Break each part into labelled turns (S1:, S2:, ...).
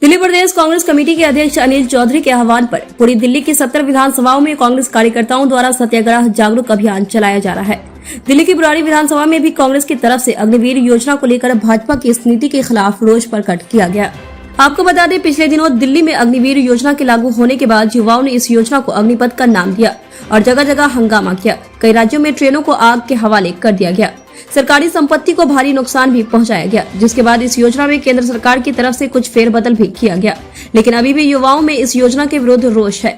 S1: दिल्ली प्रदेश Congress committee के अध्यक्ष अनिल चौधरी के आह्वान पर पूरी दिल्ली की 17 विधानसभाओं में कांग्रेस कार्यकर्ताओं द्वारा सत्याग्रह जागरूक अभियान चलाया जा रहा है। दिल्ली की बुराड़ी विधानसभा में भी कांग्रेस की तरफ से अग्निवीर योजना को लेकर भाजपा की इस नीति के खिलाफ रोष प्रकट किया गया। आपको बता दें, पिछले दिनों दिल्ली में अग्निवीर योजना के लागू होने के बाद युवाओं ने इस योजना को अग्निपथ का नाम दिया और जगह जगह हंगामा किया। कई राज्यों में ट्रेनों को आग के हवाले कर दिया गया। सरकारी संपत्ति को भारी नुकसान भी पहुंचाया गया, जिसके बाद इस योजना में केंद्र सरकार की तरफ से कुछ फेरबदल भी किया गया। लेकिन अभी भी युवाओं में इस योजना के विरुद्ध रोष है।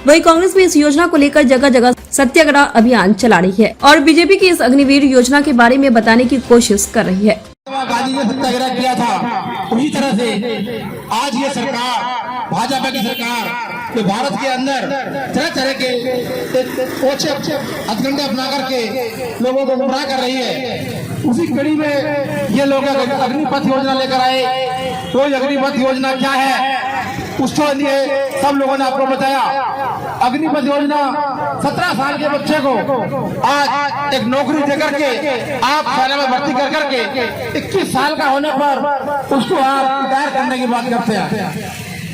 S1: वही कांग्रेस भी इस योजना को लेकर जगह जगह सत्याग्रह अभियान चला रही है और बीजेपी की इस अग्निवीर योजना के बारे में बताने की कोशिश कर रही है।
S2: गांधी ने सत्याग्रह किया था, उसी तरह से आज ये सरकार, भाजपा की सरकार, जो भारत के अंदर तरह तरह के ओछे हथकंडे अपना करके लोगों को गुमराह कर रही है। उसी कड़ी में ये लोग अग्निपथ योजना लेकर आए। तो अग्निपथ योजना क्या है, उसके लिए सब लोगों ने आपको बताया। अग्निपथ योजना 17 साल के बच्चे को आज एक नौकरी देकर के आप सेना में भर्ती कर करके 21 साल का होने पर उसको आप रिटायर करने की बात करते हैं।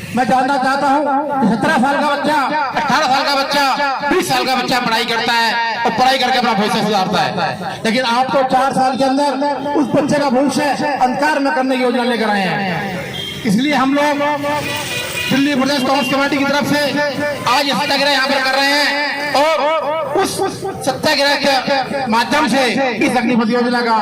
S2: मैं जानना चाहता हूँ, 17 साल का बच्चा, 18 साल का बच्चा, 20 साल का बच्चा पढ़ाई करता है और पढ़ाई करके अपना भविष्य सुधारता है, लेकिन आप तो 4 साल के अंदर उस बच्चे का भविष्य अंधकार में करने की योजना लेकर आए हैं। इसलिए हम लोग दिल्ली प्रदेश कांग्रेस कमेटी की तरफ से आज ये सत्याग्रह यहाँ पर कर रहे हैं और उस सत्याग्रह के माध्यम से इस अग्निपथ योजना का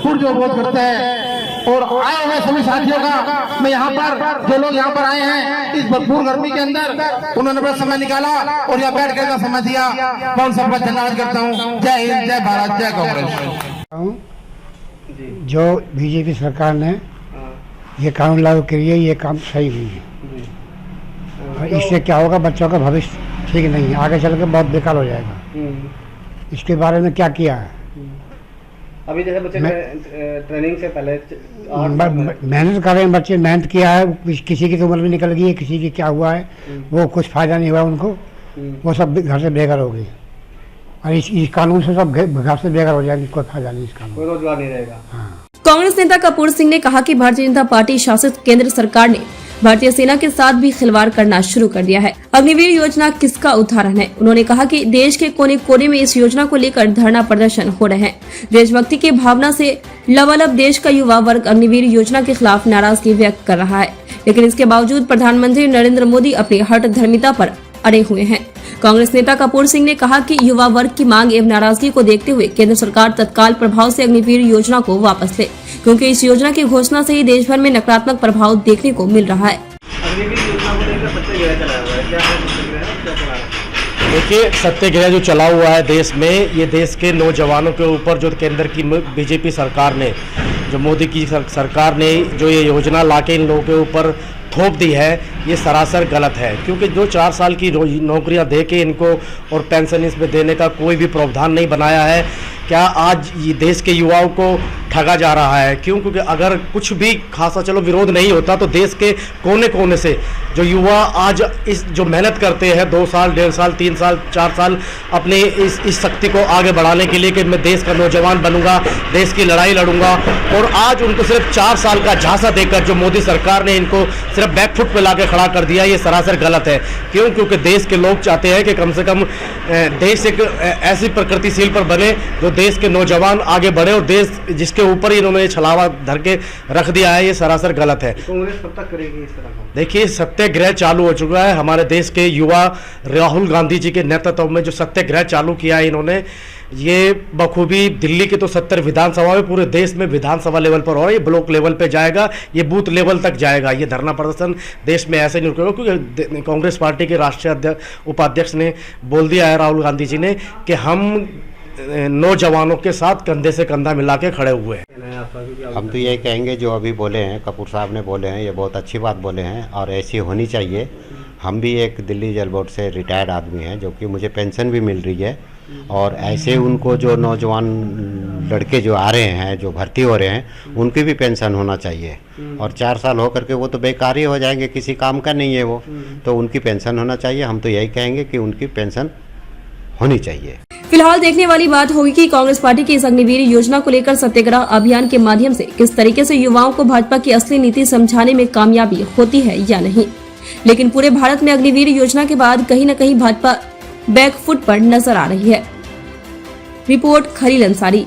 S2: पुरजोर विरोध करते हैं। और आए हुए सभी साथियों का मैं यहाँ पर, जो लोग यहाँ पर आए हैं इस भरपूर गर्मी के अंदर, उन्होंने बड़ा समय निकाला और यहाँ बैठ कर समय दिया, मैं उन सबका धन्यवाद करता हूँ। जय हिंद, जय भारत, जय कांग्रेस।
S3: जो बीजेपी सरकार ने ये कानून लागू किया, ये काम सही नहीं है और इससे क्या होगा, बच्चों का भविष्य ठीक नहीं है, आगे चल के बहुत बेकार हो जाएगा। इसके बारे में क्या किया है?
S4: अभी जैसे बच्चे ट्रेनिंग से पहले
S3: मेहनत कर रहे हैं, बच्चे मेहनत किया है, किसी की तो उम्र भी निकल गई है, किसी की क्या हुआ है, वो कुछ फायदा नहीं हुआ उनको, वो सब घर से बेघर हो गई और इस कानून से सब घर से बेघर हो जाएंगे, कोई फायदा नहीं, इस कानून
S4: कोई रोजगार नहीं रहेगा।
S1: कांग्रेस नेता कपूर सिंह ने कहा कि भारतीय जनता पार्टी शासित केंद्र सरकार ने भारतीय सेना के साथ भी खिलवाड़ करना शुरू कर दिया है। अग्निवीर योजना किसका उदाहरण है? उन्होंने कहा कि देश के कोने कोने में इस योजना को लेकर धरना प्रदर्शन हो रहे हैं। देशभक्ति की भावना से लबालब देश का युवा वर्ग अग्निवीर योजना के खिलाफ नाराजगी व्यक्त कर रहा है, लेकिन इसके बावजूद प्रधानमंत्री नरेंद्र मोदी अपनी हठधर्मिता पर अड़े हुए हैं। कांग्रेस नेता कपूर सिंह ने कहा कि युवा वर्ग की मांग एवं नाराजगी को देखते हुए केंद्र सरकार तत्काल प्रभाव से अग्निवीर योजना को वापस ले, क्योंकि इस योजना की घोषणा से ही देश भर में नकारात्मक प्रभाव देखने को मिल रहा है।
S5: देखिए, सत्याग्रह जो चला हुआ है देश में, ये देश के नौजवानों के ऊपर जो केंद्र की बीजेपी सरकार ने, जो मोदी की सरकार ने जो ये योजना लाके इन लोगों के ऊपर थोप दी है, ये सरासर गलत है। क्योंकि जो 4 साल की नौकरियां दे के इनको और पेंशन इसमें देने का कोई भी प्रावधान नहीं बनाया है। क्या आज ये देश के युवाओं को ठगा जा रहा है? क्यों? क्योंकि अगर कुछ भी खासा चलो विरोध नहीं होता तो देश के कोने कोने से जो युवा आज इस जो मेहनत करते हैं 2 साल, 1.5 साल, 3 साल, 4 साल अपने इस शक्ति को आगे बढ़ाने के लिए कि मैं देश का नौजवान बनूंगा, देश की लड़ाई लड़ूंगा, और आज उनको सिर्फ 4 साल का झांसा देकर जो मोदी सरकार ने इनको सिर्फ बैकफुट पे लाके खड़ा कर दिया, ये सरासर गलत है। क्यों? क्योंकि देश के लोग चाहते हैं कि कम से कम देश एक ऐसी प्रकृतिशील पर बने जो देश के नौजवान आगे बढ़े, और देश जिसके ऊपर ही इन्होंने छलावा धर के रख दिया है, ये सरासर गलत है।
S4: कांग्रेस कब तक करेगी इस तरह?
S5: देखिए, सत्याग्रह चालू हो चुका है। हमारे देश के युवा राहुल गांधी जी के नेतृत्व में जो सत्याग्रह चालू किया है इन्होंने, ये बखूबी दिल्ली के तो 70 विधानसभा में, पूरे देश में विधानसभा लेवल पर हो रहा है, ये ब्लॉक लेवल पे जाएगा, ये बूथ लेवल तक जाएगा। ये धरना प्रदर्शन देश में ऐसे नहीं रुकेगा, क्योंकि कांग्रेस पार्टी के राष्ट्रीय उपाध्यक्ष ने बोल दिया है, राहुल गांधी जी ने, कि हम नौजवानों के साथ कंधे से कंधा मिला के खड़े हुए हैं।
S6: हम तो यही कहेंगे, जो अभी बोले हैं कपूर साहब ने बोले हैं, ये बहुत अच्छी बात बोले हैं और ऐसी होनी चाहिए। हम भी एक दिल्ली जल बोर्ड से रिटायर्ड आदमी हैं, जो कि मुझे पेंशन भी मिल रही है, और ऐसे उनको जो नौजवान लड़के जो आ रहे हैं, जो भर्ती हो रहे हैं, उनकी भी पेंशन होना चाहिए। और 4 साल होकर के वो तो बेकार ही हो जाएंगे, किसी काम का नहीं है वो, तो उनकी पेंशन होना चाहिए। हम तो यही कहेंगे कि उनकी पेंशन होनी चाहिए।
S1: फिलहाल देखने वाली बात होगी कि कांग्रेस पार्टी की इस अग्निवीर योजना को लेकर सत्याग्रह अभियान के माध्यम से किस तरीके से युवाओं को भाजपा की असली नीति समझाने में कामयाबी होती है या नहीं। लेकिन पूरे भारत में अग्निवीर योजना के बाद कहीं न कहीं भाजपा बैकफुट पर नजर आ रही है। रिपोर्ट खलील अंसारी।